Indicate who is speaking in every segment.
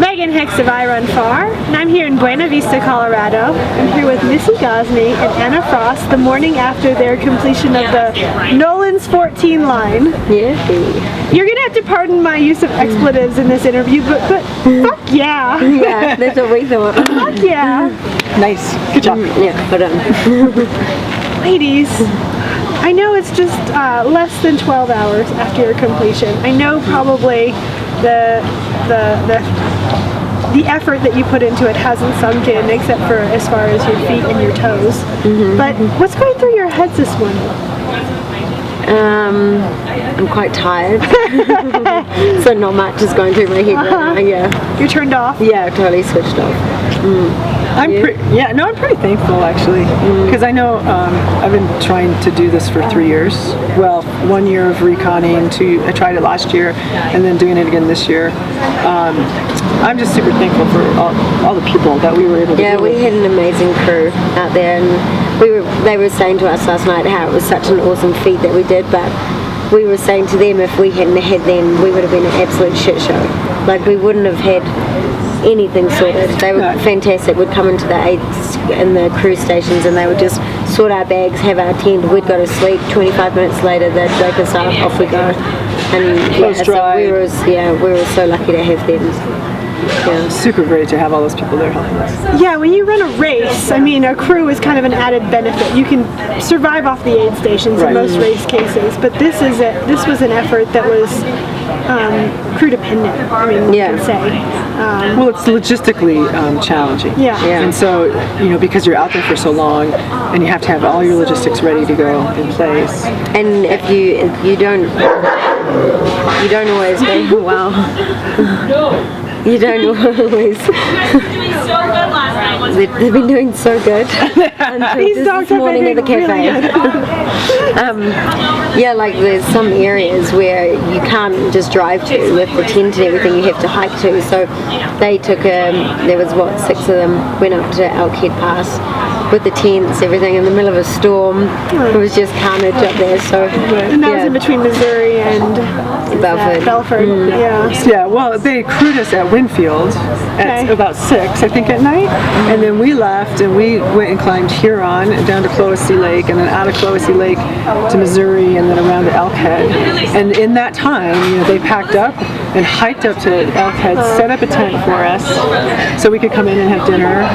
Speaker 1: Megan Hicks of I Run Far, and I'm here in Buena Vista, Colorado. I'm here with Missy Gosney and Anna Frost the morning after their completion of the Nolan's 14 line.
Speaker 2: Yeah.
Speaker 1: You're gonna have to pardon my use of expletives in this interview, but fuck yeah.
Speaker 2: Yeah, that's what we thought.
Speaker 1: Fuck yeah.
Speaker 3: Nice. Good job.
Speaker 2: Yeah, hold on.
Speaker 1: Ladies, I know it's just less than 12 hours after your completion. I know probably the effort that you put into it hasn't sunk in, except for as far as your feet and your toes. Mm-hmm. But what's going through your heads this morning?
Speaker 2: I'm quite tired, so not much is going through my head right now. Yeah.
Speaker 1: You're turned off?
Speaker 2: Yeah, totally switched off.
Speaker 3: I'm pretty thankful actually, because I know I've been trying to do this for 3 years. Well, 1 year of reconning, I tried it last year, and then doing it again this year. I'm just super thankful for all the people that we were able to do.
Speaker 2: Yeah, we had an amazing crew out there, and they were saying to us last night how it was such an awesome feat that we did, but we were saying to them if we hadn't had them, we would have been an absolute shit show. Like, we wouldn't have had anything sorted. They were fantastic. We'd come into the aids in the cruise stations and they would just sort our bags, have our tent, we'd go to sleep, 25 minutes later they'd wake us up, off we go. And so we were so lucky to have them. Yeah.
Speaker 3: Super great to have all those people there helping us.
Speaker 1: Yeah, when you run a race, I mean, a crew is kind of an added benefit. You can survive off the aid stations in most race cases, but this was an effort that was crew dependent. I mean, you could say.
Speaker 3: Well, it's logistically challenging.
Speaker 1: Yeah.
Speaker 3: And so, because you're out there for so long, and you have to have all your logistics ready to go in place.
Speaker 2: And if you don't always go well. You don't always. They've been doing so good.
Speaker 1: These dogs
Speaker 2: this morning at the cafe.
Speaker 1: Really
Speaker 2: like there's some areas where you can't just drive to with the tent and everything. You have to hike to. So they took there was 6 of them went up to Elkhead Pass with the tents, everything in the middle of a storm. It was just carnage up there. So
Speaker 1: and that was in between Missouri and Belford.
Speaker 3: Yeah, well, they crewed us at Winfield at about 6, I think, at night, and then we left and we went and climbed Huron down to Cloacy Lake, and then out of Cloacy Lake to Missouri, and then around to Elkhead. And in that time, they packed up and hiked up to Elkhead, set up a tent for us, so we could come in and have dinner,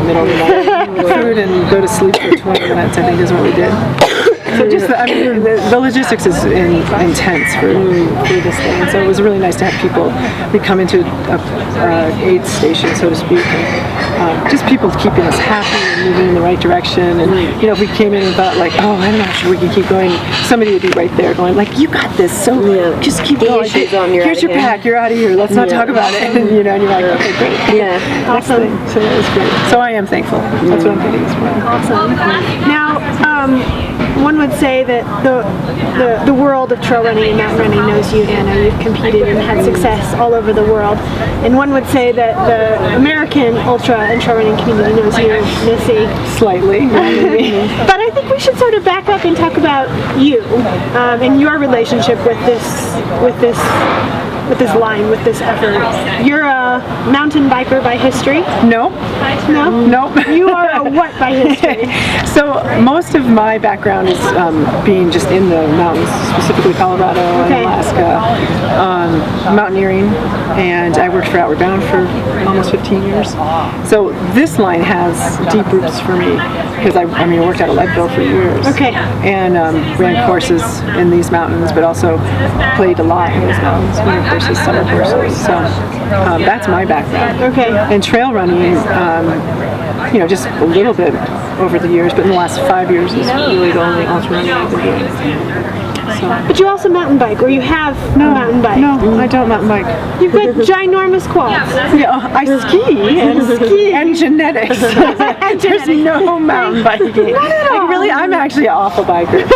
Speaker 3: middle of the night, food, and go to sleep for 20 minutes. I think is what we did. So just the logistics is intense for this thing, and so it was really nice to have people. We come into a aid station, so to speak, and just people keeping us happy and moving in the right direction. And if we came in and thought like, oh, I'm not sure we can keep going, somebody would be right there going like, you got this, so just keep going. Here's your pack, you're out of here. Let's not talk about it. And you're like, okay, great.
Speaker 2: Yeah,
Speaker 1: awesome.
Speaker 3: So it was great. So I am thankful. That's what I'm thinking this morning.
Speaker 1: Awesome. Now, one would say that the world of trail running and mountain running knows you, Anna. You've competed and had success all over the world. And one would say that the American ultra and trail running community knows you, Missy.
Speaker 3: Slightly.
Speaker 1: But I think we should sort of back up and talk about you and your relationship with this line, with this effort. You're a mountain biker by history?
Speaker 3: No. Nope.
Speaker 1: You are a what by history?
Speaker 3: So most of my background is being just in the mountains, specifically Colorado and Alaska, mountaineering, and I worked for Outward Bound for almost 15 years. So this line has deep roots for me, because I worked at a Leadville for years. And ran courses in these mountains, but also played a lot in these mountains, winter courses, summer courses. So that's my background. And trail running, just a little bit over the years, but in the last 5 years is really the only ultra running I've been doing. So.
Speaker 1: But you also mountain bike, or you have mountain bike?
Speaker 3: No, I don't mountain bike.
Speaker 1: You've got ginormous quads.
Speaker 3: Yeah, I ski and genetics. There's no mountain biking.
Speaker 1: Not at all.
Speaker 3: I'm actually an awful biker.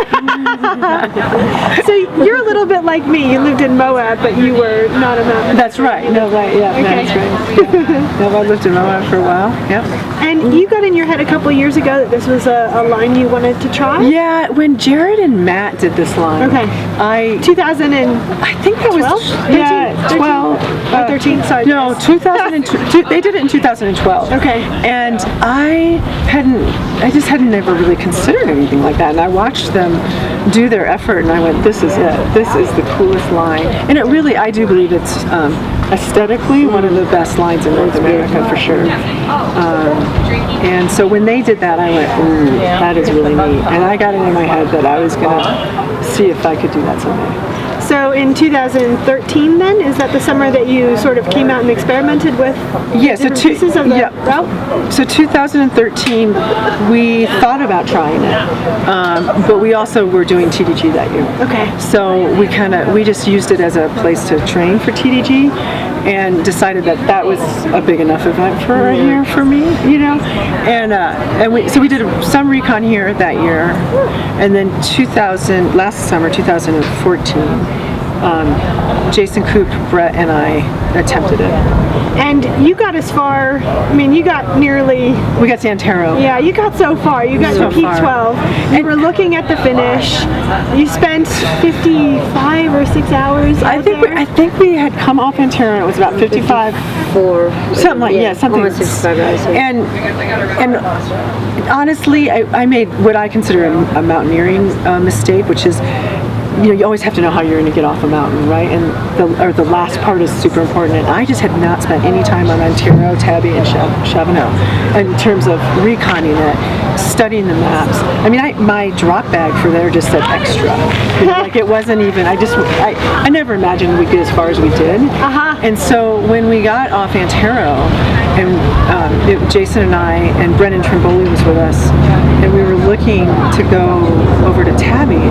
Speaker 1: So you're a little bit like me. You lived in Moab, but you were not a mountain biker.
Speaker 3: That's right. That's right. I lived in Moab for a while. Yep.
Speaker 1: And you got in your head a couple of years ago that this was a line you wanted to try?
Speaker 3: Yeah, when Jared and Matt did this line,
Speaker 1: Okay. 2000 and
Speaker 3: I think that was 12
Speaker 1: or 13. Sorry.
Speaker 3: No, 2002. They did it in 2012.
Speaker 1: Okay.
Speaker 3: And I just hadn't never really considered anything like that. And I watched them do their effort, and I went, "This is it. This is the coolest line." And it really, I do believe it's aesthetically one of the best lines in North America for sure. And so when they did that, I went, "Ooh, that is really neat." And I got it in my head that I was gonna see if I could do that someday.
Speaker 1: So in 2013 then, is that the summer that you sort of came out and experimented with different pieces of the route?
Speaker 3: So 2013, we thought about trying it, but we also were doing TDG that year.
Speaker 1: Okay.
Speaker 3: So we just used it as a place to train for TDG, and decided that was a big enough event for a year for me, you know. And we did some recon here that year, and then last summer 2014. Jason Coop, Brett, and I attempted it.
Speaker 1: And you got as far, you got nearly...
Speaker 3: We got to Antero.
Speaker 1: Yeah, you got so far. You got to P12. You were looking at the finish. You spent 55 or 6 hours out there.
Speaker 3: I think we had come off Antero, and it was about 55. Something like, something.
Speaker 2: Almost 55 hours.
Speaker 3: And honestly, I made what I consider a mountaineering mistake, which is, you always have to know how you're going to get off a mountain, right? And the last part is super important. And I just had not spent any time on Antero, Tabby, and Chavano in terms of reconning it, studying the maps. My drop bag for there just said extra. Like it wasn't even. I never imagined we'd get as far as we did. And so when we got off Antero, and Jason and I and Brennan Trimboli was with us, and we were looking to go over to Tabby.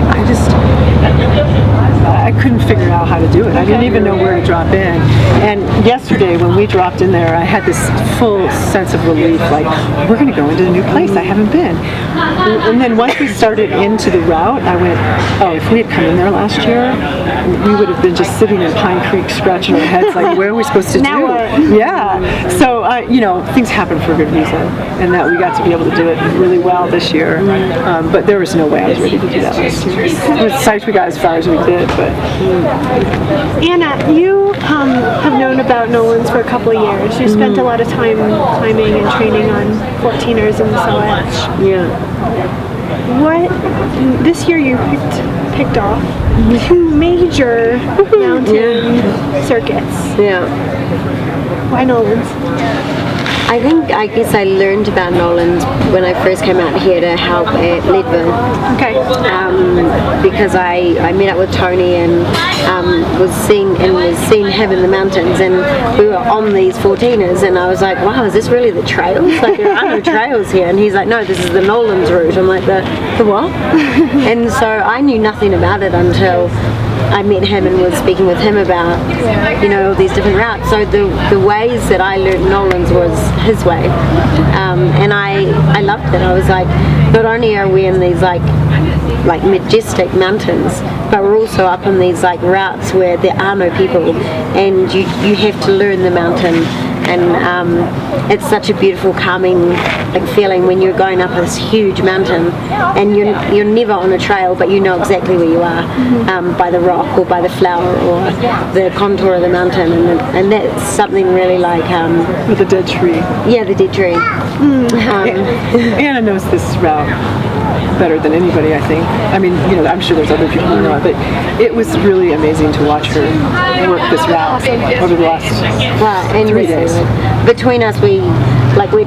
Speaker 3: I couldn't figure out how to do it. I didn't even know where to drop in. And yesterday when we dropped in there, I had this full sense of relief, like, we're going to go into a new place. I haven't been. And then once we started into the route, I went, oh, if we had come in there last year, we would have been just sitting in Pine Creek scratching our heads like, what are we supposed to do? Yeah. So, things happen for a good reason. And that we got to be able to do it really well this year. But there was no way I was ready to do that last year. I was psyched we got as far as we did. But
Speaker 1: Anna, you have known about Nolan's for a couple of years. You spent a lot of time climbing and training on 14ers and so on.
Speaker 2: Yeah.
Speaker 1: This year you picked off 2 major mountain circuits.
Speaker 2: Yeah.
Speaker 1: Why Nolan's?
Speaker 2: I guess I learned about Nolan's when I first came out here to help at Leadville.
Speaker 1: Okay.
Speaker 2: Because I met up with Tony and was seeing him in the mountains, and we were on these 14ers, and I was like, wow, is this really the trails? Like, there are no trails here. And he's like, no, this is the Nolan's route. I'm like, the what? And so I knew nothing about it until I met him and was speaking with him about, all these different routes. So the ways that I learned Nolan's was his way, and I loved it. I was like, not only are we in these like majestic mountains, but we're also up in these like routes where there are no people, and you have to learn the mountain. And it's such a beautiful, calming feeling when you're going up this huge mountain, and you're never on a trail, but you know exactly where you are, by the rock or by the flower or the contour of the mountain, and that's something really like
Speaker 3: with the dead tree.
Speaker 2: Yeah, the dead tree.
Speaker 3: Anna knows this route better than anybody, I think. I'm sure there's other people who know it, but it was really amazing to watch her work this route over the last 3 days.
Speaker 2: Between us, we'd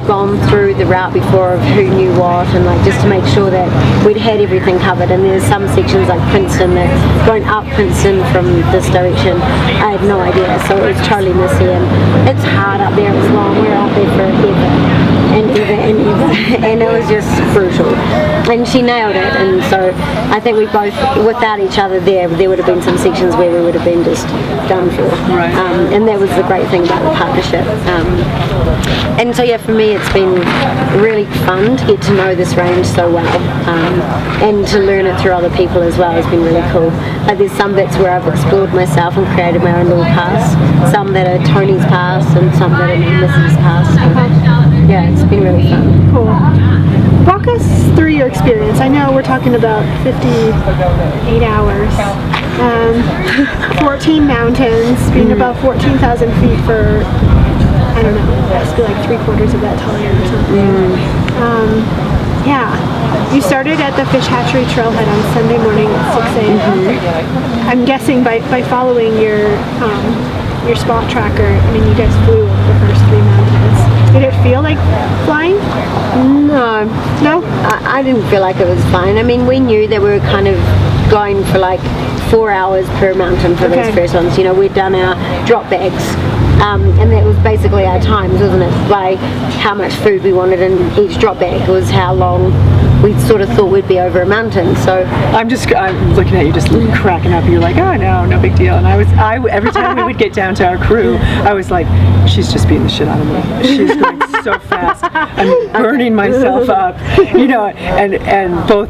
Speaker 2: gone through the route before of who knew what, and just to make sure that we'd had everything covered. And there's some sections like Princeton, that going up Princeton from this direction, I had no idea, so it was totally messy, and it's hard up there, it's long, we're out there forever. And it was just brutal, and she nailed it. And so I think we both, without each other there would have been some sections where we would have been just done for.
Speaker 3: Right.
Speaker 2: And that was the great thing about the partnership. And so for me it's been really fun to get to know this range so well, and to learn it through other people as well has been really cool. There's some bits where I've explored myself and created my own little pass, some that are Tony's pass and some that are Missy's pass. Yeah, it's been really fun.
Speaker 1: Cool. Walk us through your experience? I know we're talking about 58 hours, 14 mountains, being about 14,000 feet for, I don't know, it has to be like 3/4 of that tall or something. Yeah, you started at the Fish Hatchery Trailhead on Sunday morning at 6 a.m. I'm guessing by following your spot tracker, I mean, you guys flew over the first 3 mountains. Did it feel like flying?
Speaker 2: No.
Speaker 1: No?
Speaker 2: I didn't feel like it was flying. I mean, we knew that we were kind of going for like 4 hours per mountain for those first ones. You know, we'd done our drop bags. And that was basically our times, wasn't it? By how much food we wanted in each drop bag was how long we sort of thought we'd be over a mountain. So
Speaker 3: I'm looking at you, just cracking up. You're like, oh no big deal. And every time we would get down to our crew, I was like, she's just beating the shit out of me. She's going so fast. I'm burning myself up, you know. And both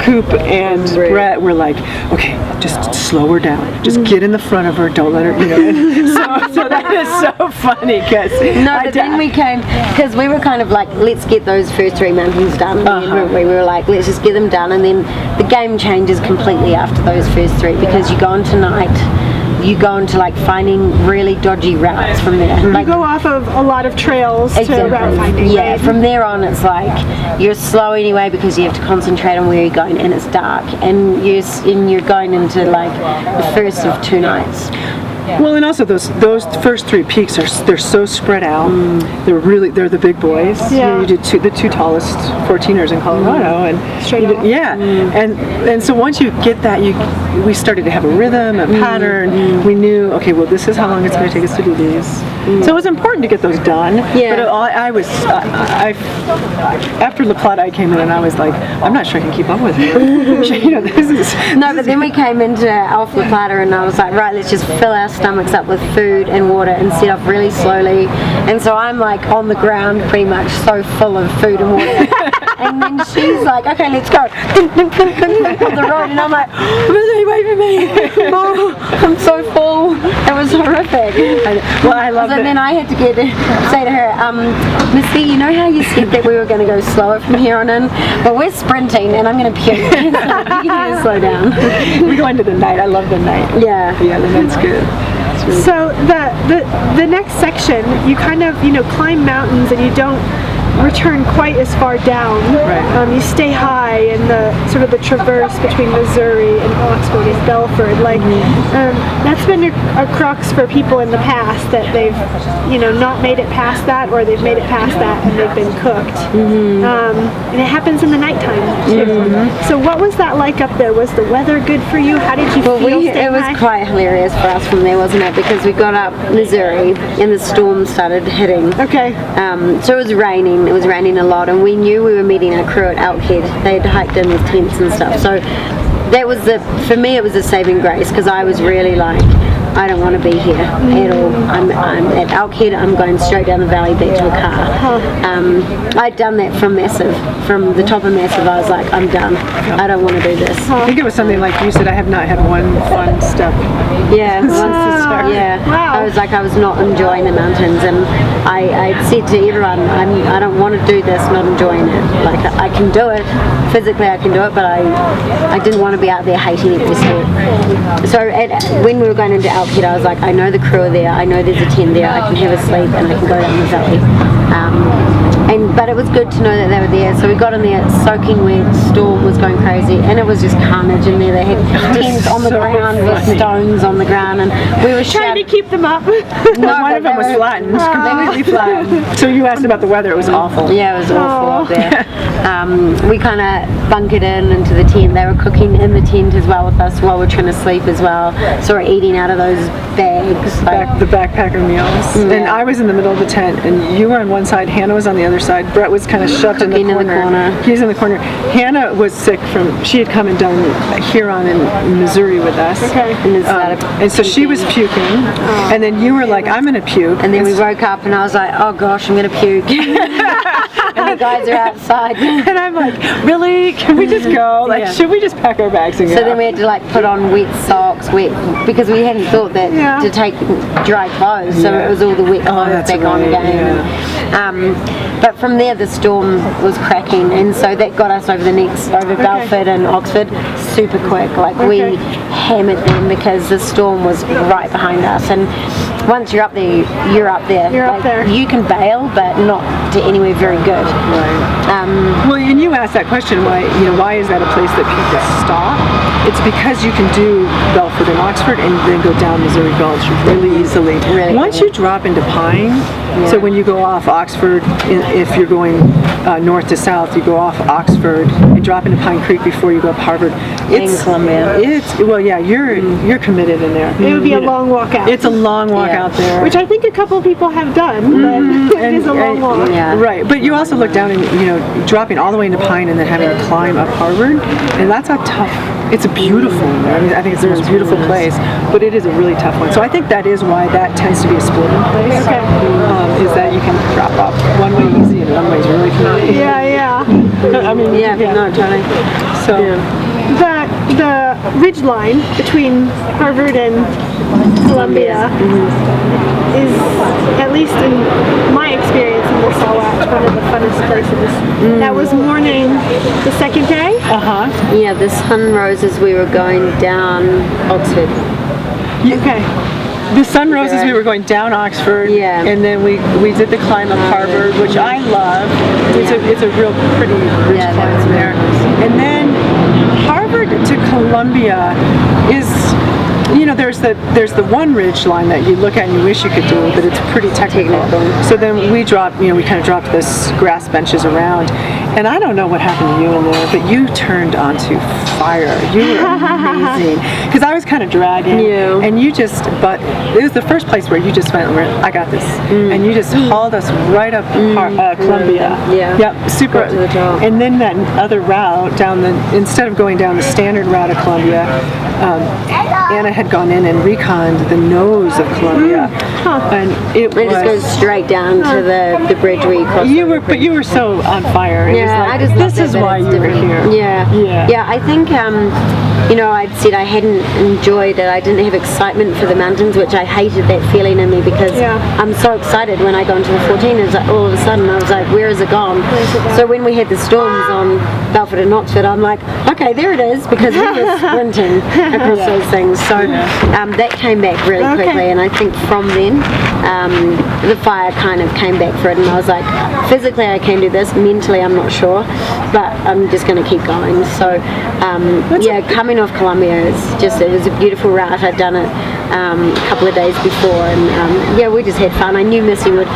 Speaker 3: Coop and Brett were like, okay, just slow her down. Just get in the front of her. Don't let her, you know. And so that is so funny because
Speaker 2: then we came because we were kind of like, let's get those first 3 mountains done. We were like, let's just get them done, and then the game changes completely after those first 3 because you go into night, you go into like finding really dodgy routes from there.
Speaker 1: You go off of a lot of trails to route finding.
Speaker 2: Yeah,
Speaker 1: right?
Speaker 2: from there on it's like you're slow anyway because you have to concentrate on where you're going, and it's dark, and you're going into like the first of 2 nights.
Speaker 3: Well, and also those first 3 peaks they're so spread out. They're the big boys.
Speaker 1: Yeah.
Speaker 3: You did the 2 tallest 14ers in Colorado, and
Speaker 1: straight up.
Speaker 3: Yeah, and so once you get that, we started to have a rhythm, a pattern. We knew, okay, well, this is how long it's going to take us to do these. So it was important to get those done.
Speaker 2: Yeah.
Speaker 3: But after La Plata, I came in and I was like, I'm not sure I can keep up with her. You know, this is
Speaker 2: but then we came into Alpha La Plata and I was like, right, let's just fill our stomachs up with food and water and set off really slowly. And so I'm like on the ground pretty much so full of food and water. And then she's like, okay, let's go. On the road, and I'm like, wait for me. Oh, I'm so full. It was horrific.
Speaker 3: I love it.
Speaker 2: And then I had to say to her, Missy, you know how you said that we were going to go slower from here on in? Well, we're sprinting and I'm going to puke. So you need to slow down.
Speaker 3: We go into the night. I love the night.
Speaker 2: Yeah.
Speaker 3: Yeah, the night's good.
Speaker 1: So the next section, you kind of climb mountains and you don't return quite as far down.
Speaker 3: Right.
Speaker 1: You stay high in the sort of the traverse between Missouri and Oxford is Belford. Like that's been a crux for people in the past, that they've not made it past that, or they've made it past that and they've been cooked. And it happens in the nighttime too. So what was that like up there? Was the weather good for you? How did you feel?
Speaker 2: It was quite hilarious for us from there, wasn't it? Because we got up Missouri and the storm started hitting.
Speaker 1: Okay.
Speaker 2: So it was raining. It was raining a lot, and we knew we were meeting our crew at Elkhead. They had hiked in with tents and stuff. So that was for me, it was a saving grace, because I was really like, I don't want to be here at all. I'm at Elkhead. I'm going straight down the valley back to a car. I'd done that from the top of Massive. I was like, I'm done. I don't want to do this.
Speaker 3: I think it was something like you said, I have not had one fun step.
Speaker 2: Yeah,
Speaker 1: Wow.
Speaker 2: I was like, I was not enjoying the mountains, and I said to everyone, I don't want to do this, not enjoying it. Like, I can do it, physically I can do it, but I didn't want to be out there hating every step. So when we were going into Elkhead, I was like, I know the crew are there, I know there's a tent there, I can have a sleep and I can go down the valley. But it was good to know that they were there. So we got in there, soaking wet, storm was going crazy, and it was just carnage in there. They had tents on the ground with stones on the ground, and we were
Speaker 1: trying to keep them up.
Speaker 3: No, one of them was flattened, completely flattened. So you asked about the weather. It was awful.
Speaker 2: Yeah, it was awful up there. We kind of bunkered into the tent. They were cooking in the tent as well with us while we're trying to sleep as well. So we're eating out of those bags.
Speaker 3: The backpacker meals.
Speaker 2: Yeah.
Speaker 3: And I was in the middle of the tent, and you were on one side, Hannah was on the other side. Brett was kind of shoved in the corner. He's in the corner. Hannah was sick she had come and done Huron in Missouri with us.
Speaker 1: Okay.
Speaker 3: And so she was puking. And then you were like, I'm going to puke.
Speaker 2: And then we woke up and I was like, oh gosh, I'm going to puke. And the guys are outside.
Speaker 3: And I'm like, really? Can we just go? Like, should we just pack our bags and go?
Speaker 2: So then we had to like put on wet socks, because we hadn't thought that to take dry clothes. So it was all the wet clothes back on again. But from there the storm was cracking, and so that got us over Belford and Oxford super quick. Like we hammered them because the storm was right behind us, and once you're up there, you're up there. You can bail, but not to anywhere very good.
Speaker 3: Well, and you asked that question, why is that a place that people stop? It's because you can do Belford and Oxford and then go down Missouri Gulch really easily. Once you drop into Pine, so when you go off Oxford, if you're going north to south, you go off Oxford and drop into Pine Creek before you go up Harvard.
Speaker 2: In Columbia.
Speaker 3: You're committed in there.
Speaker 1: It would be a long walk out.
Speaker 3: It's a long walk out there.
Speaker 1: Which I think a couple of people have done, but it is a long walk.
Speaker 3: Right, but you also look down and, dropping all the way into Pine and then having to climb up Harvard, and that's a tough, it's a beautiful, I think it's the most beautiful place, but it is a really tough one. So I think that is why that tends to be a sporting place, is that you can drop off one way easy and one way is really committed.
Speaker 2: No, totally.
Speaker 3: So
Speaker 1: the ridge line between Harvard and Columbia is, at least in my experience in the Salwatch, one of the funnest places. That was morning the second day.
Speaker 2: Yeah, the sun rose as we were going down Oxford.
Speaker 3: The sun rose as we were going down Oxford, and then we did the climb up Harvard, which I love. It's a real pretty ridge climb there. And then Harvard to Columbia is, there's the one ridge line that you look at and you wish you could do, but it's pretty technical. So then we dropped, we kind of dropped this grass benches around, and I don't know what happened to you in there, but you turned onto fire. You were amazing. Because I was kind of dragging, and but it was the first place where you just went, I got this, and you just hauled us right up Columbia. Yep, super.
Speaker 2: Right to the top.
Speaker 3: And then that other route instead of going down the standard route of Columbia, Anna had gone in and reconned the nose of Columbia, and it
Speaker 2: just goes straight down to the bridge where you cross.
Speaker 3: But you were so on fire. It was like,
Speaker 2: I just
Speaker 3: this is why you were here.
Speaker 2: Yeah. I think I'd said I hadn't enjoyed it. I didn't have excitement for the mountains, which I hated that feeling in me because I'm so excited when I go into the 14. It was like all of a sudden I was like, where is it gone? So when we had the storms on Belford and Oxford, I'm like, okay, there it is, because we were sprinting across those things. So that came back really quickly, and I think from then the fire kind of came back for it, and I was like, physically I can do this, mentally I'm not sure, but I'm just going to keep going. So coming off Columbia, it was a beautiful route. I'd done it a couple of days before, and we just had fun. I knew Missy would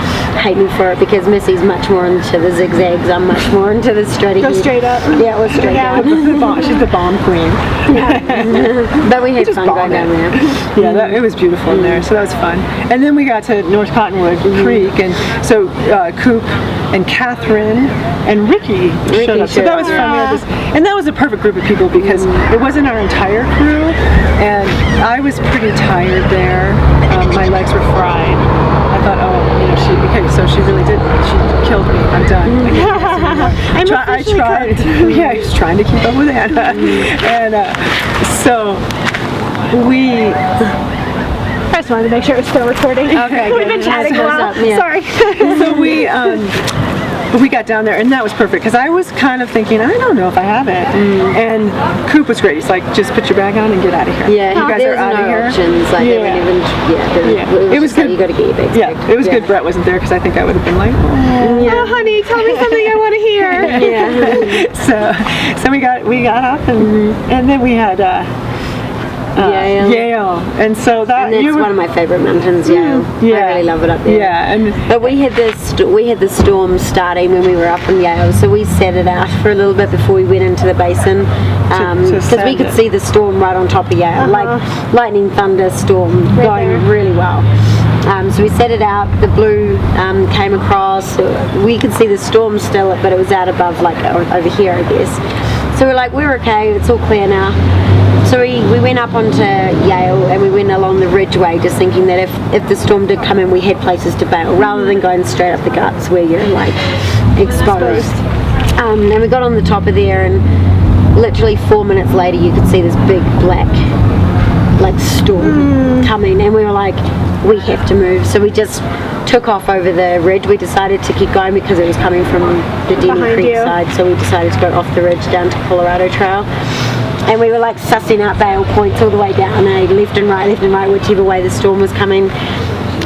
Speaker 2: hate me for it because Missy's much more into the zigzags, I'm much more into the strategy.
Speaker 1: Go straight up.
Speaker 2: Yeah, it was straight up.
Speaker 3: She's the bomb queen.
Speaker 2: But we had fun going down there.
Speaker 3: Yeah, it was beautiful in there, so that was fun. And then we got to North Cottonwood Creek, and so Coop and Catherine and Ricky showed up. So that was fun. We had this, and that was a perfect group of people because it wasn't our entire crew, and I was pretty tired there. My legs were fried. I thought, she really did. She killed me. I'm done. I tried. I was trying to keep up with Anna, and so we.
Speaker 1: I just wanted to make sure it was still recording.
Speaker 2: Okay,
Speaker 1: We've been chatting a while. Sorry.
Speaker 3: So we got down there, and that was perfect because I was kind of thinking, I don't know if I have it. And Coop was great. He's like, just put your bag on and get out of here.
Speaker 2: Yeah,
Speaker 3: you guys are out of here.
Speaker 2: Options. Like
Speaker 3: it was good.
Speaker 2: You got to get your bags.
Speaker 3: Yeah, it was good. Brett wasn't there because I think I would have been like,
Speaker 1: oh, honey, tell me something I want to hear.
Speaker 3: So we got up, and then we had. Yale, and so that
Speaker 2: and that's one of my favorite mountains. Yale, I really love it up there.
Speaker 3: Yeah,
Speaker 2: but we had the storm starting when we were up in Yale, so we set it out for a little bit before we went into the basin because we could see the storm right on top of Yale, like lightning, thunder, storm going really well. So we set it out, the blue came across, we could see the storm still, but it was out above, like over here, I guess. So we're like, we're okay, it's all clear now. So we went up onto Yale and we went along the ridgeway, just thinking that if the storm did come in, we had places to bail, rather than going straight up the guts where you're like exposed. And we got on the top of there, and literally 4 minutes later you could see this big black storm coming, and we were like, we have to move. So we just took off over the ridge. We decided to keep going because it was coming from the Denny
Speaker 1: Behind
Speaker 2: Creek
Speaker 1: you.
Speaker 2: side, so we decided to go off the ridge down to Colorado Trail. And we were like sussing out bail points all the way down, left and right, whichever way the storm was coming.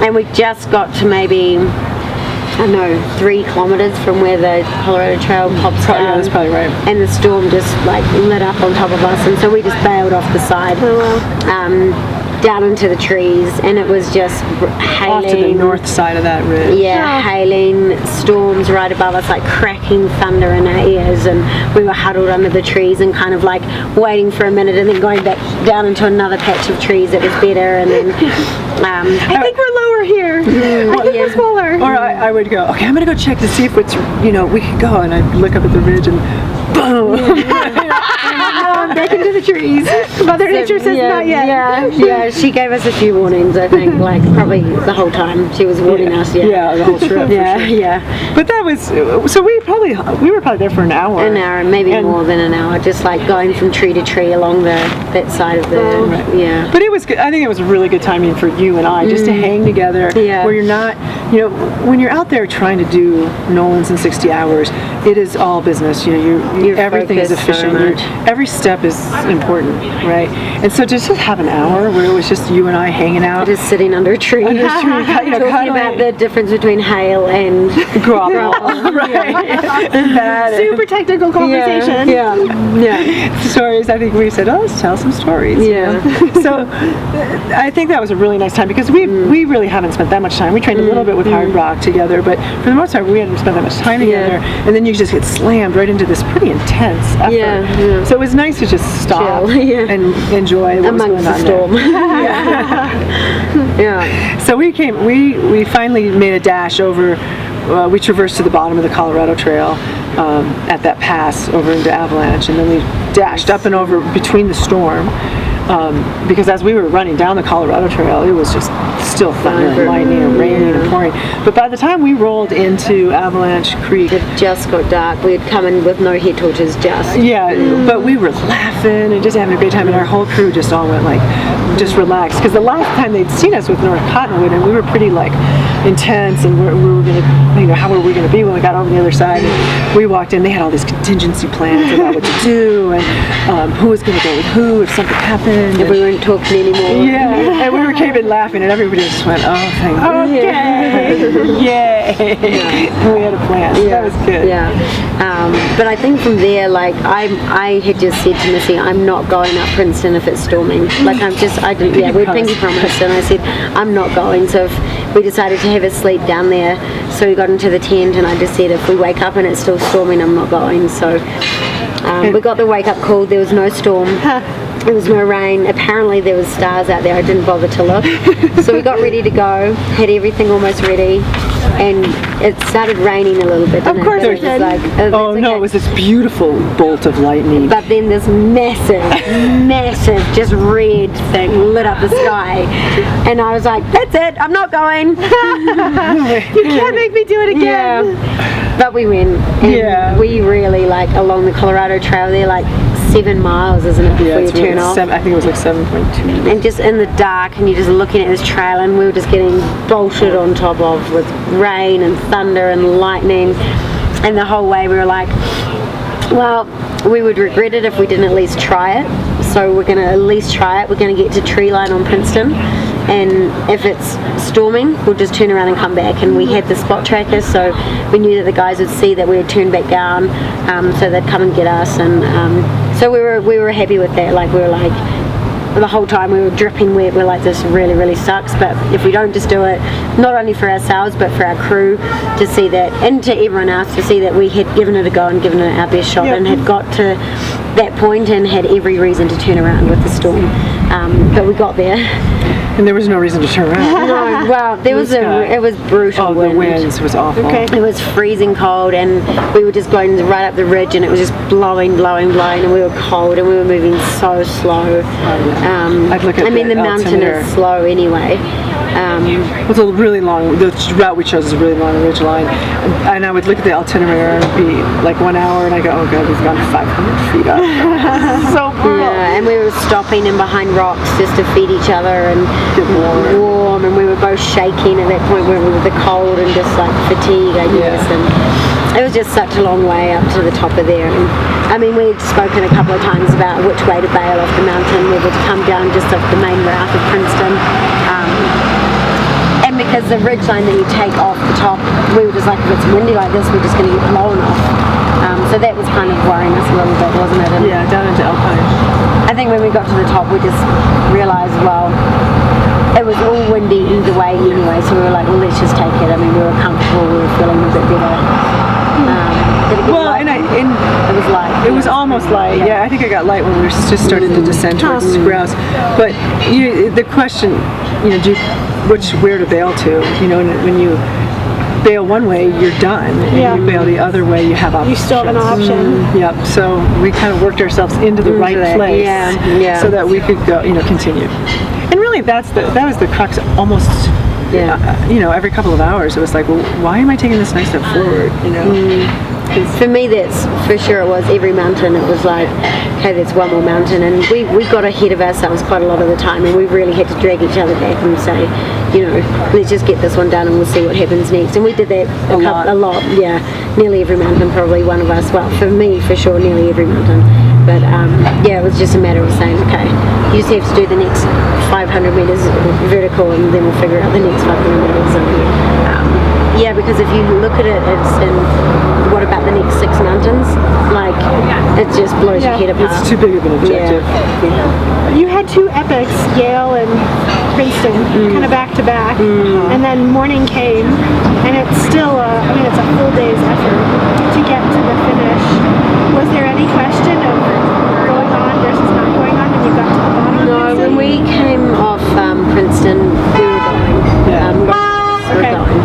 Speaker 2: And we just got to maybe, I don't know, 3 kilometers from where the Colorado Trail pops down.
Speaker 3: Yeah, that's probably right.
Speaker 2: And the storm just like lit up on top of us, and so we just bailed off the side. Down into the trees, and it was just hailing.
Speaker 3: Off to the north side of that ridge.
Speaker 2: Yeah, hailing, storms right above us, like cracking thunder in our ears, and we were huddled under the trees and kind of like waiting for a minute and then going back down into another patch of trees that was better, and then
Speaker 1: I think we're lower here. I think we're smaller.
Speaker 3: Or I would go, okay, I'm going to go check to see if it's, we could go, and I'd look up at the ridge and boom.
Speaker 1: Back into the trees. Mother Nature says not yet.
Speaker 2: Yeah, she gave us a few warnings, I think, like probably the whole time she was warning us.
Speaker 3: Yeah, the whole trip.
Speaker 2: Yeah,
Speaker 3: for sure.
Speaker 2: yeah.
Speaker 3: But that was, so we were probably there for an hour.
Speaker 2: An hour, maybe more than an hour, just like going from tree to tree along that side of the, yeah.
Speaker 3: But it was good. I think it was a really good timing for you and I just to hang together where you're not, when you're out there trying to do Nolan's in 60 hours, it is all business. You're everything is efficient. Every step is important, right? And so just have an hour where it was just you and I hanging out.
Speaker 2: Just sitting under a tree. Talking about the difference between hail and
Speaker 3: gravel. Right.
Speaker 1: Super technical conversation.
Speaker 2: Yeah.
Speaker 3: Stories. I think we said, let's tell some stories.
Speaker 2: Yeah.
Speaker 3: So I think that was a really nice time because we really haven't spent that much time. We trained a little bit with Hard Rock together, but for the most part we hadn't spent that much time together. And then you just get slammed right into this pretty intense effort.
Speaker 2: Yeah.
Speaker 3: So it was nice to just stop and enjoy what was going on
Speaker 2: the storm.
Speaker 3: Yeah. So we finally made a dash over. We traversed to the bottom of the Colorado Trail at that pass over into Avalanche, and then we dashed up and over between the storm. Because as we were running down the Colorado Trail, it was just still thunder and lightning and raining and pouring. But by the time we rolled into Avalanche Creek,
Speaker 2: it just got dark. We had come in with no heat torches, just.
Speaker 3: Yeah, but we were laughing and just having a great time, and our whole crew just all went like, just relaxed. Because the last time they'd seen us with North Cottonwood, and we were pretty like intense, and we were gonna, how were we gonna be when we got over the other side? And we walked in, they had all these contingency plans about what to do and who was gonna go with who if something happened.
Speaker 2: And we weren't talking anymore.
Speaker 3: Yeah, and we came in laughing, and everybody just went, "Oh, thank God.
Speaker 1: Okay.
Speaker 3: Yay!" And we had a plan. So that was good.
Speaker 2: Yeah, but I think from there, like I had just said to Missy, I'm not going up Princeton if it's storming. Like we pinky promised, and I said I'm not going. So if we decided to have a sleep down there, so we got into the tent, and I just said if we wake up and it's still storming, I'm not going. So we got the wake up call. There was no storm. There was no rain. Apparently there was stars out there. I didn't bother to look. So we got ready to go, had everything almost ready, and it started raining a little bit.
Speaker 1: Of course it did.
Speaker 2: Like,
Speaker 3: it was this beautiful bolt of lightning.
Speaker 2: But then this massive, just red thing lit up the sky. And I was like, that's it, I'm not going.
Speaker 1: You can't make me do it again.
Speaker 2: Yeah. But we went. And we really, like, along the Colorado Trail there, like 7 miles, isn't it, before you turn off?
Speaker 3: I think it was like 7.2.
Speaker 2: And just in the dark, and you're just looking at this trail, and we were just getting bolted on top of with rain and thunder and lightning. And the whole way we were like, well, we would regret it if we didn't at least try it. So we're going to at least try it. We're going to get to tree line on Princeton. And if it's storming, we'll just turn around and come back. And we had the spot trackers, so we knew that the guys would see that we had turned back down, so they'd come and get us. And so we were happy with that. Like, we were like, the whole time we were dripping wet. We're like, this really, really sucks. But if we don't just do it, not only for ourselves but for our crew, to see that, and to everyone else to see that we had given it a go and given it our best shot, and had got to that point and had every reason to turn around with the storm. But we got there.
Speaker 3: And there was no reason to turn around.
Speaker 2: No, well, it was brutal.
Speaker 3: Oh, the winds was awful.
Speaker 1: Okay.
Speaker 2: It was freezing cold, and we were just going right up the ridge, and it was just blowing, and we were cold, and we were moving so slow.
Speaker 3: I'd look at
Speaker 2: the mountain is slow anyway.
Speaker 3: It was a really long, the route we chose is a really long ridge line, and I would look at the itinerary and be like 1 hour, and I go, oh god, we've gone 500 feet up. So brutal.
Speaker 2: Yeah, and we were stopping in behind rocks just to feed each other, and warm, and we were both shaking at that point where we were the cold and just like fatigue, I guess. And it was just such a long way up to the top of there. And I mean, we'd spoken a couple of times about which way to bail off the mountain, whether to come down just off the main route of Princeton. And because the ridgeline that you take off the top, we were just like, if it's windy like this, we're just going to get blown off. So that was kind of worrying us a little bit, wasn't it? And
Speaker 3: yeah, down into Alpine.
Speaker 2: I think when we got to the top, we just realised, well, it was all windy either way anyway, so we were like, well, let's just take it. I mean, we were comfortable, we were feeling a bit better.
Speaker 3: Well,
Speaker 2: it was light.
Speaker 3: It was almost light. Yeah, I think I got light when we were just starting to descend towards Grouse. But the question, where to bail to? When you bail one way, you're done. And you bail the other way, you have options.
Speaker 1: You still have an option.
Speaker 3: Yep. So we kind of worked ourselves into the right place, so that we could go, continue. And really, that was the crux. Almost, every couple of hours, it was like, well, why am I taking this nice step forward?
Speaker 2: For me, that's for sure. It was every mountain. It was like, okay, there's one more mountain, and we got ahead of ourselves quite a lot of the time, and we really had to drag each other back and say, let's just get this one done, and we'll see what happens next. And we did that a lot. Yeah, nearly every mountain. Probably one of us. Well, for me, for sure, nearly every mountain. But it was just a matter of saying, okay, you just have to do the next 500 meters vertical, and then we'll figure out the next 500 meters. And, because if you look at it, it's what about the next 6 mountains? Like, it just blows your head apart.
Speaker 3: It's too big of an objective.
Speaker 1: You had 2 epics, Yale and Princeton, kind of back to back, and then morning came, and it's still it's a full day's effort to get to the finish. Was there any question of going on versus not going on when you got to the bottom?
Speaker 2: No, when we came off Princeton, we were going.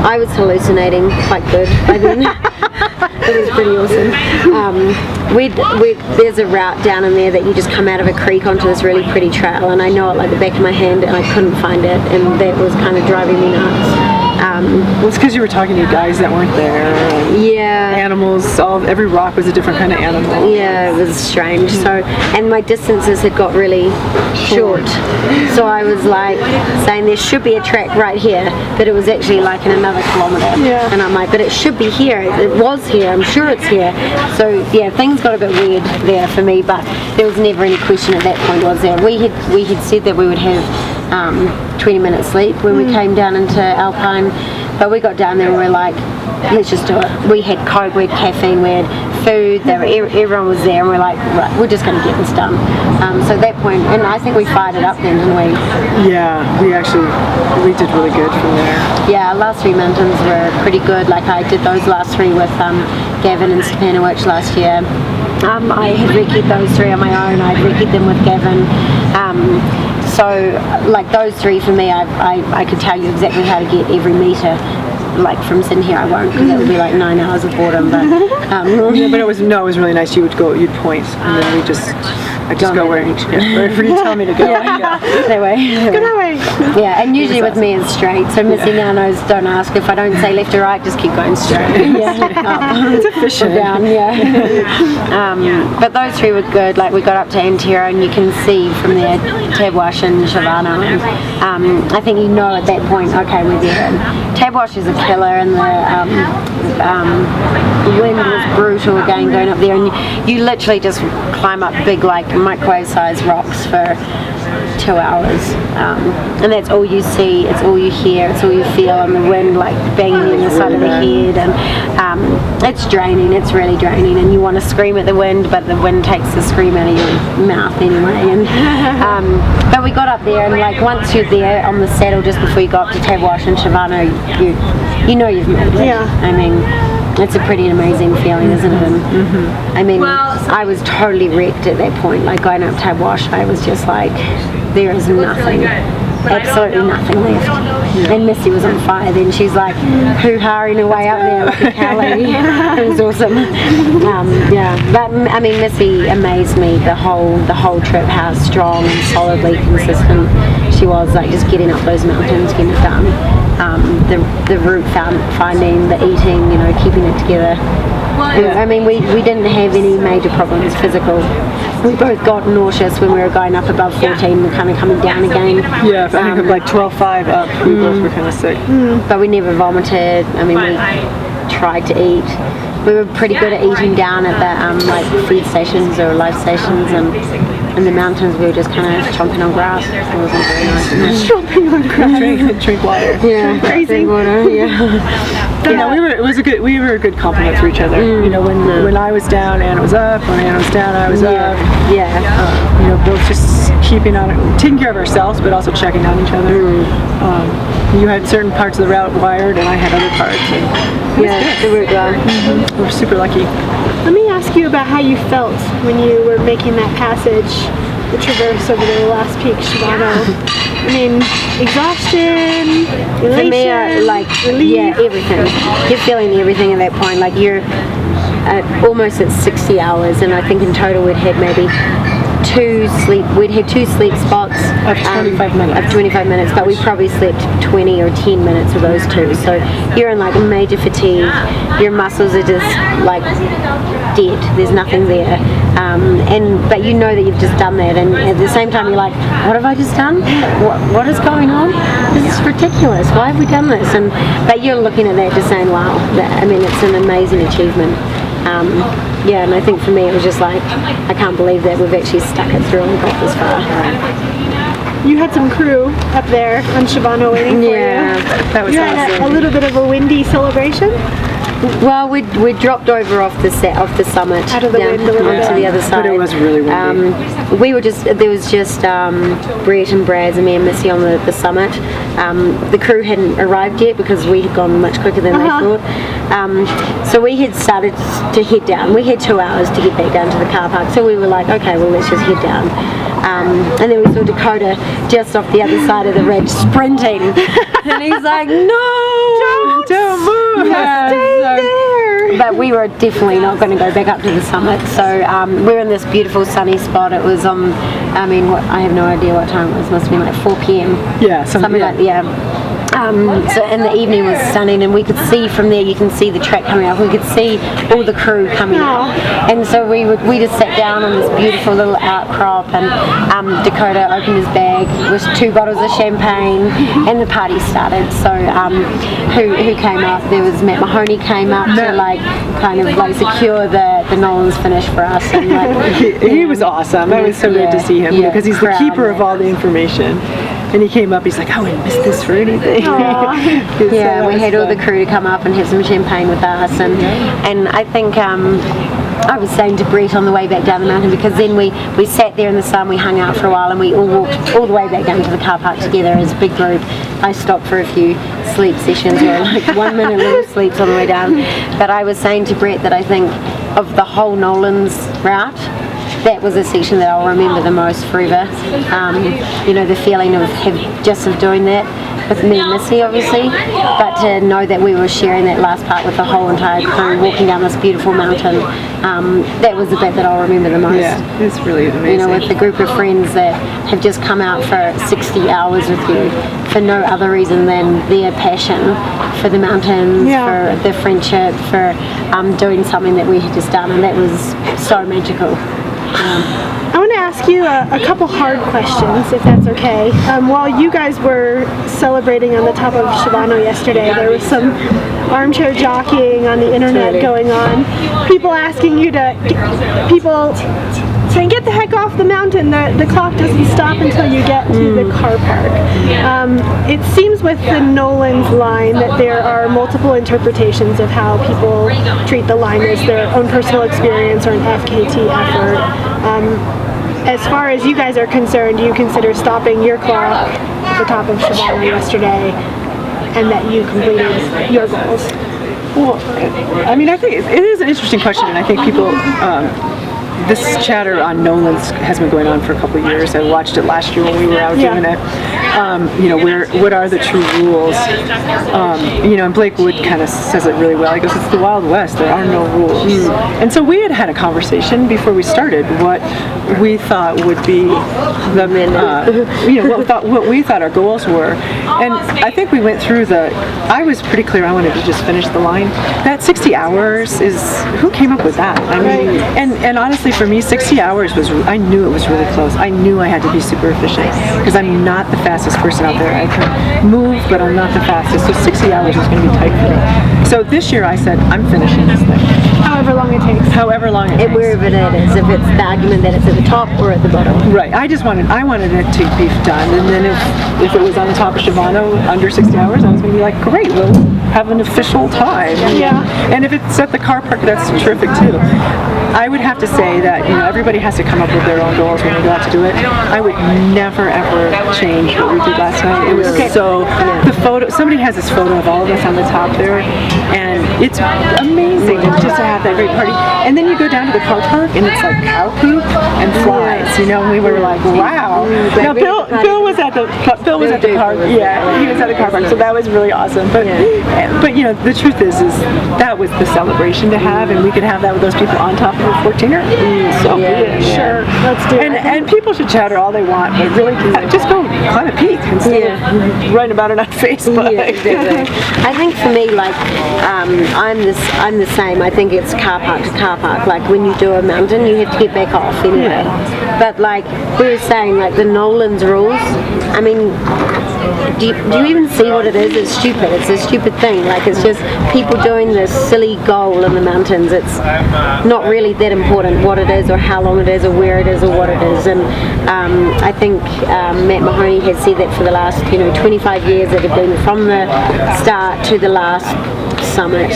Speaker 2: I was hallucinating quite good. I mean, it was pretty awesome. There's a route down in there that you just come out of a creek onto this really pretty trail, and I know it like the back of my hand, and I couldn't find it, and that was kind of driving me nuts.
Speaker 3: Well, it's because you were talking to guys that weren't there. Animals. Every rock was a different kind of animal.
Speaker 2: Yeah, it was strange. So, and my distances had got really short. So I was like saying there should be a track right here, but it was actually like in another kilometre.
Speaker 1: Yeah.
Speaker 2: And I'm like, but it should be here. It was here. I'm sure it's here. So things got a bit weird there for me, but there was never any question at that point, was there? We had said that we would have 20 minutes sleep when we came down into Alpine, but we got down there and we were like, let's just do it. We had Coke, we had caffeine, we had food, everyone was there, and we're like, right, we're just going to get this done. So at that point, and I think we fired it up then, didn't we?
Speaker 3: Yeah, we did really good from there.
Speaker 2: Yeah, our last 3 mountains were pretty good. Like I did those last 3 with Gavin and Stepanowicz last year. I had recce'd those 3 on my own. I'd recce'd them with Gavin. So, like those 3 for me, I could tell you exactly how to get every metre. Like from sitting here, I won't, because that would be like 9 hours of boredom. But
Speaker 3: but it was really nice. You'd point, and then I just go wherever you tell me to go.
Speaker 2: That way.
Speaker 1: Go that way.
Speaker 2: Yeah, and usually with me it's straight. So Missy now knows, don't ask if I don't say left or right, just keep going straight.
Speaker 3: It's efficient.
Speaker 2: Down, but those 3 were good. Like we got up to Antero, and you can see from there Tabwash and Shavana. And I think at that point, okay, we're there. And Tabwash is a killer, and the wind was brutal going up there, and you literally just climb up big like microwave-sized rocks for 2 hours, and that's all you see, it's all you hear, it's all you feel, and the wind like banging in the side of the head, and it's draining, it's really draining, and you want to scream at the wind, but the wind takes the scream out of your mouth anyway. And but we got up there, and like once you're there on the saddle just before you got up to Tabwash and Shavana, you know you've made it. I mean, it's a pretty amazing feeling, isn't it? And, I mean, I was totally wrecked at that point. Like going up Tabwash, I was just like, there is nothing, absolutely nothing left. And Missy was on fire then. She's like hoo-haing away up there like a cow lady. It was awesome. But I mean, Missy amazed me the whole trip, how strong and solidly consistent she was, like just getting up those mountains, getting it done. The route finding, the eating, keeping it together. I mean, we didn't have any major problems physical. We both got nauseous when we were going up above 14 and kind of coming down again.
Speaker 3: Yeah, I think of like 12.5 up, we both were kind of sick.
Speaker 2: But we never vomited. I mean, we tried to eat. We were pretty good at eating down at the like feed stations or life stations, and in the mountains we were just kind of chomping on grass. It wasn't very nice.
Speaker 1: Chomping on grass.
Speaker 3: Drink water.
Speaker 2: Yeah,
Speaker 1: Crazy.
Speaker 2: drink water. Yeah.
Speaker 3: We were a good compliment for each other. You know, when I was down, Anna was up. When Anna was down, I was up.
Speaker 2: Yeah.
Speaker 3: You know, both just taking care of ourselves, but also checking on each other. You had certain parts of the route wired, and I had other parts.
Speaker 2: It worked well.
Speaker 3: We're super lucky.
Speaker 1: Let me ask you about how you felt when you were making that passage, the traverse over the last peak, Shibano. I mean, exhaustion, elation,
Speaker 2: For me,
Speaker 1: relief.
Speaker 2: everything. You're feeling everything at that point. Like you're almost at 60 hours, and I think in total we'd had maybe we'd had two sleep spots
Speaker 3: of 25 minutes.
Speaker 2: But we probably slept 20 or 10 minutes of those two. So you're in like major fatigue. Your muscles are just like dead. There's nothing there. But you know that you've just done that, and at the same time you're like, what have I just done? What is going on? This is ridiculous. Why have we done this? But you're looking at that just saying, wow. It's an amazing achievement. And I think for me it was just like, I can't believe that we've actually stuck it through and got this far.
Speaker 1: You had some crew up there on Shibano waiting for you.
Speaker 3: That was
Speaker 1: You had
Speaker 3: awesome.
Speaker 1: a little bit of a windy celebration.
Speaker 2: Well, we dropped over off the summit
Speaker 1: Out of the wind a little
Speaker 2: onto
Speaker 1: bit.
Speaker 2: the other side.
Speaker 3: But it was really windy.
Speaker 2: There was just Brett and Braz and me and Missy on the summit. The crew hadn't arrived yet because we had gone much quicker than they thought. So we had started to head down. We had 2 hours to get back down to the car park. So we were like, okay, well let's just head down. And then we saw Dakota just off the other side of the ridge sprinting. And he's like, no!
Speaker 3: Don't move!
Speaker 2: Stay there. But we were definitely not going to go back up to the summit. So we're in this beautiful sunny spot. It was I have no idea what time it was. It must have been like 4 p.m.
Speaker 3: Yeah,
Speaker 2: something like so in the evening was stunning, and we could see from there. You can see the track coming up. We could see all the crew coming up, and so we just sat down on this beautiful little outcrop, and Dakota opened his bag with 2 bottles of champagne, and the party started. So who came up? There was Matt Mahoney came up to kind of secure the Nolan's finish for us, and
Speaker 3: he was awesome. That was so good to see him because he's the
Speaker 2: proud,
Speaker 3: keeper of all the information. And he came up, he's like, I wouldn't miss this for anything.
Speaker 2: We had all the crew to come up and have some champagne with us, and I think I was saying to Brett on the way back down the mountain, because then we sat there in the sun, we hung out for a while, and we all walked all the way back down to the car park together as a big group. I stopped for a few sleep sessions, or like 1 minute little sleeps on the way down. But I was saying to Brett that I think of the whole Nolan's route, that was a section that I'll remember the most forever. The feeling of doing that with me and Missy, obviously, but to know that we were sharing that last part with the whole entire crew, walking down this beautiful mountain, that was the bit that I'll remember the most.
Speaker 3: Yeah, it's really amazing.
Speaker 2: With the group of friends that have just come out for 60 hours with you for no other reason than their passion for the mountains, for the friendship, for doing something that we had just done, and that was so magical.
Speaker 1: I want to ask you a couple hard questions, if that's okay. While you guys were celebrating on the top of Shibano yesterday, there was some armchair jockeying on the internet going on. People asking you people saying, get the heck off the mountain, the clock doesn't stop until you get to the car park. It seems with the Nolan's line that there are multiple interpretations of how people treat the line as their own personal experience or an FKT effort. As far as you guys are concerned, do you consider stopping your clock at the top of Shibano yesterday and that you completed your goals?
Speaker 3: Well, I think it is an interesting question, and I think people this chatter on Nolan's has been going on for a couple of years. I watched it last year when we were out doing it. What are the true rules? And Blake Wood kind of says it really well. He goes, it's the Wild West. There are no rules. And so we had a conversation before we started what we thought would be what we thought our goals were. And I think we went through I was pretty clear I wanted to just finish the line. That 60 hours who came up with that? I mean, and honestly for me, 60 hours I knew it was really close. I knew I had to be super efficient because I'm not the fastest person out there. I can move, but I'm not the fastest. So 60 hours is going to be tight for me. So this year I said, I'm finishing this thing.
Speaker 1: However long it takes.
Speaker 3: However long it takes.
Speaker 2: Wherever it is, if it's the argument that it's at the top or at the bottom.
Speaker 3: Right. I wanted it to be done, and then if it was on the top of Shivano under 60 hours, I was going to be like, great, we'll have an official time.
Speaker 1: Yeah.
Speaker 3: And if it's at the car park, that's terrific too. I would have to say that everybody has to come up with their own goals when they go out to do it. I would never ever change what we did last night. It was the photo. Somebody has this photo of all of us on the top there, and it's amazing just to have that great party. And then you go down to the car park, and it's like cow poop and flies. And we were like, wow. Now Bill was at the park. Yeah, he was at the car park, so that was really awesome. But the truth is that was the celebration to have, and we could have that with those people on top of a 14er. So
Speaker 1: Sure, let's do it.
Speaker 3: And people should chatter all they want, but really just go climb a peak instead of writing about it on Facebook.
Speaker 2: Yeah, exactly. I think for me, I'm the same. I think it's car park to car park. Like when you do a mountain, you have to get back off anyway. But like we were saying, like the Nolan's rules. I mean, do you even see what it is? It's stupid. It's a stupid thing. Like it's just people doing this silly goal in the mountains. It's not really that important what it is or how long it is or where it is or what it is. And I think Matt Mahoney has said that for the last 25 years that have been from the start to the last summit,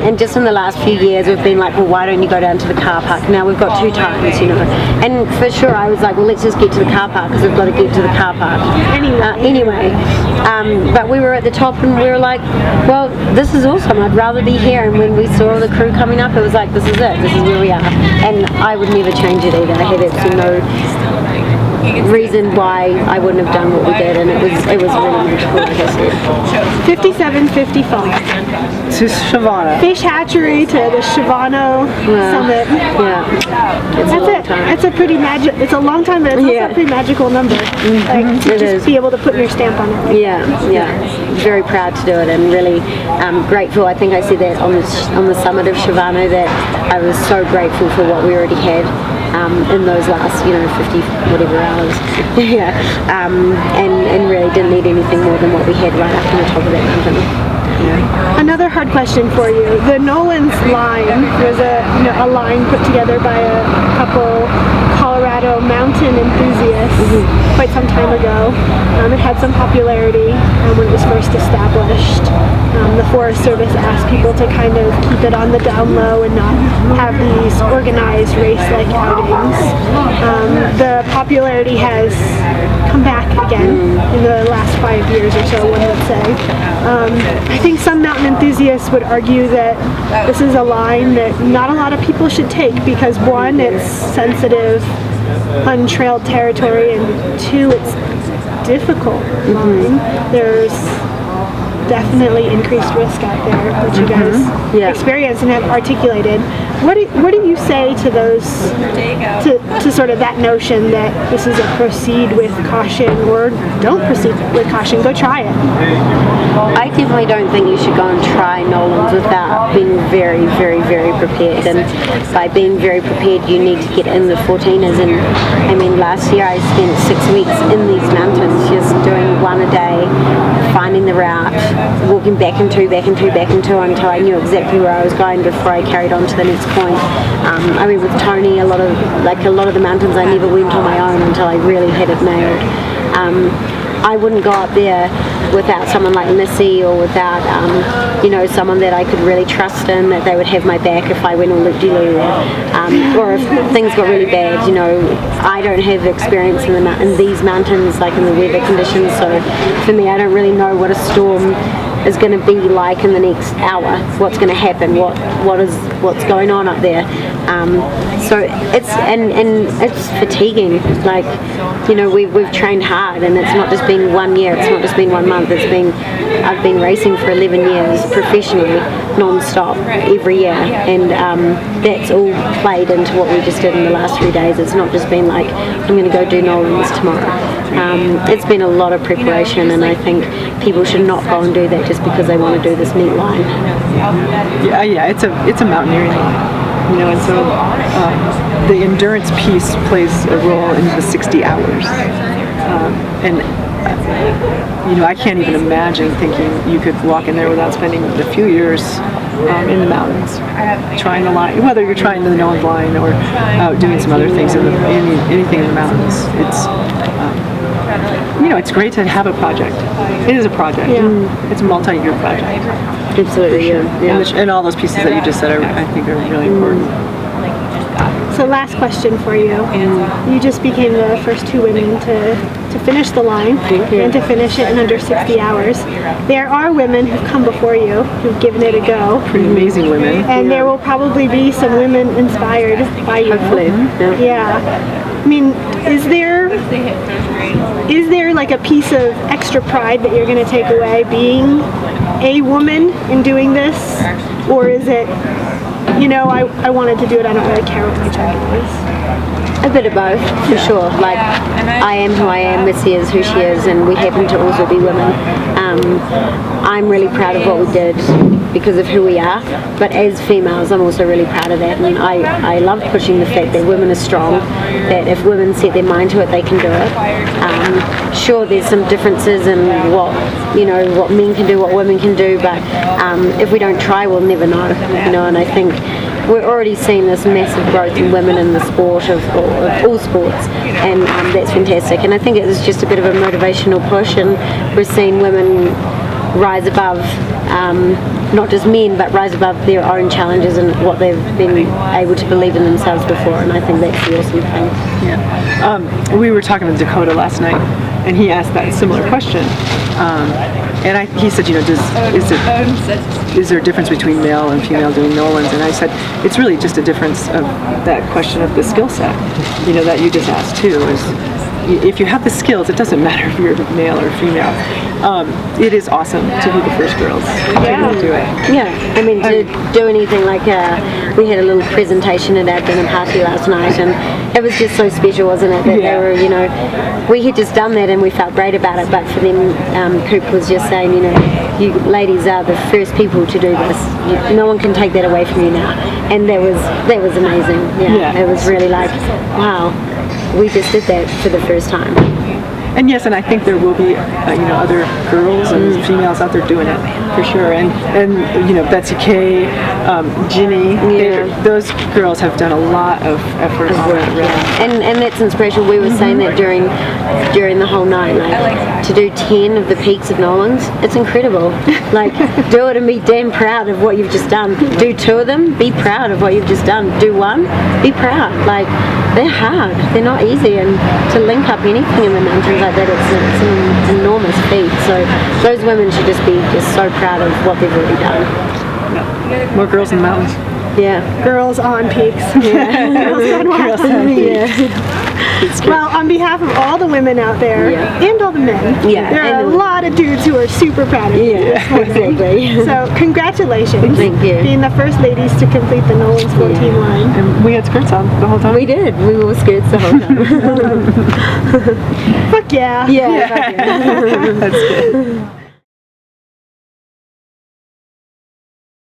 Speaker 2: and just in the last few years we've been like, well, why don't you go down to the car park? Now we've got 2 times, and for sure I was like, well, let's just get to the car park because we've got to get to the car park anyway. But we were at the top and we were like, well, this is awesome, I'd rather be here. And when we saw the crew coming up, it was like, this is it, this is where we are. And I would never change it either. I had absolutely no reason why I wouldn't have done what we did, and it was really magical, like I said.
Speaker 1: 57.55
Speaker 3: to Shivano.
Speaker 1: Fish hatchery to the Shivano summit.
Speaker 2: Yeah,
Speaker 1: That's it. It's a pretty it's a long time, but it's also a pretty magical number. Like to just be able to put your stamp on it.
Speaker 2: Very proud to do it, and really grateful. I think I said that on the summit of Shivano that I was so grateful for what we already had in those last 50 whatever hours. And really didn't need anything more than what we had right up on the top of that mountain.
Speaker 1: Another hard question for you. The Nolan's line was a line put together by a couple Colorado mountain enthusiasts quite some time ago. It had some popularity when it was first established. The Forest Service asked people to kind of keep it on the down low and not have these organized race-like outings. The popularity has come back again in the last 5 years or so, one would say. I think some mountain enthusiasts would argue that this is a line that not a lot of people should take because 1, it's sensitive, untrailed territory, and 2, it's difficult line. There's definitely increased risk out there, which you guys experience and have articulated. What do you say to those, to sort of that notion that this is a proceed with caution or don't proceed with caution, go try it?
Speaker 2: I definitely don't think you should go and try Nolan's without being very, very, very prepared. And by being very prepared, you need to get in the 14ers. And I mean, last year I spent 6 weeks in these mountains just doing 1 a day, finding the route, walking back and two until I knew exactly where I was going before I carried on to the next point. I mean, with Tony, a lot of the mountains I never went on my own until I really had it nailed. I wouldn't go up there without someone like Missy or without, someone that I could really trust in, that they would have my back if I went all loop-de-loo or if things got really bad. I don't have experience in these mountains, like in the weather conditions, so for me, I don't really know what a storm is going to be like in the next hour, what's going to happen, what's going on up there. So it's and it's fatiguing. Like, you know, we've trained hard, and it's not just been 1 year, it's not just been 1 month. I've been racing for 11 years professionally, non-stop, every year, and that's all played into what we just did in the last 3 days. It's not just been like, I'm going to go do Nolan's tomorrow. It's been a lot of preparation, and I think people should not go and do that just because they want to do this neat line.
Speaker 3: Yeah, it's a mountaineering line. You know, and so the endurance piece plays a role in the 60 hours. You know, I can't even imagine thinking you could walk in there without spending a few years in the mountains, trying the line, whether you're trying the Nolan line or doing some other things anything in the mountains. It's you know, it's great to have a project. It is a project. Yeah. It's a multi-year project.
Speaker 2: Absolutely, yeah.
Speaker 3: And all those pieces that you just said I think are really important.
Speaker 1: So last question for you. You just became the first 2 women to finish the line and to finish it in under 60 hours. There are women who've come before you who've given it a go.
Speaker 3: Pretty amazing women.
Speaker 1: And there will probably be some women inspired by you.
Speaker 2: Hopefully.
Speaker 1: Yeah. I mean, is there like a piece of extra pride that you're going to take away being a woman in doing this? Or is it, you know, I wanted to do it, I don't really care what my gender is?
Speaker 2: A bit of both, for sure. Like, I am who I am, Missy is who she is, and we happen to also be women. I'm really proud of what we did because of who we are, but as females I'm also really proud of that, and I love pushing the fact that women are strong, that if women set their mind to it they can do it. Sure, there's some differences in what men can do, what women can do, but if we don't try we'll never know, you know. And I think we're already seeing this massive growth in women in the sport of all sports, and that's fantastic. And I think it's just a bit of a motivational push, and we're seeing women rise above, not just men, but rise above their own challenges and what they've been able to believe in themselves before, and I think that's the awesome thing.
Speaker 3: Yeah. We were talking with Dakota last night, and he asked that similar question. And he said, you know, is there a difference between male and female doing Nolans? And I said, it's really just a difference of that question of the skill set, you know, that you just asked too. Is if you have the skills, it doesn't matter if you're male or female. It is awesome to be the first girls to do it.
Speaker 2: Yeah, I mean, to do anything like we had a little presentation at our dinner party last night, and it was just so special, wasn't it? That they were, you know, we had just done that and we felt great about it, but for them, Coop was just saying, you know, you ladies are the first people to do this. No one can take that away from you now, and that was amazing. Yeah. It was really like, wow, we just did that for the first time.
Speaker 3: And yes, and I think there will be, you know, other girls and females out there doing it for sure. And you know, Betsy Kay, Ginny, those girls have done a lot of effort on it, really.
Speaker 2: And that's inspirational. We were saying that during the whole night, like, to do 10 of the peaks of Nolan's, it's incredible. Like, do it and be damn proud of what you've just done. Do 2 of them, be proud of what you've just done. Do 1, be proud. Like, they're hard, they're not easy, and to link up anything in the mountains like that, it's an enormous feat. So those women should just be so proud of what they've already done.
Speaker 3: Yeah. More girls in the mountains.
Speaker 2: Yeah.
Speaker 1: Girls on peaks.
Speaker 2: Yeah.
Speaker 1: Girls on peaks. Well, on behalf of all the women out there and all the men, there are a lot of dudes who are super proud of you.
Speaker 2: Yeah, exactly.
Speaker 1: So congratulations.
Speaker 2: Thank you.
Speaker 1: Being the first ladies to complete the Nolan's 14 line.
Speaker 3: And we had skirts on the whole time.
Speaker 2: We did. We wore skirts the whole time.
Speaker 1: Fuck yeah.
Speaker 2: Yeah.
Speaker 3: That's good.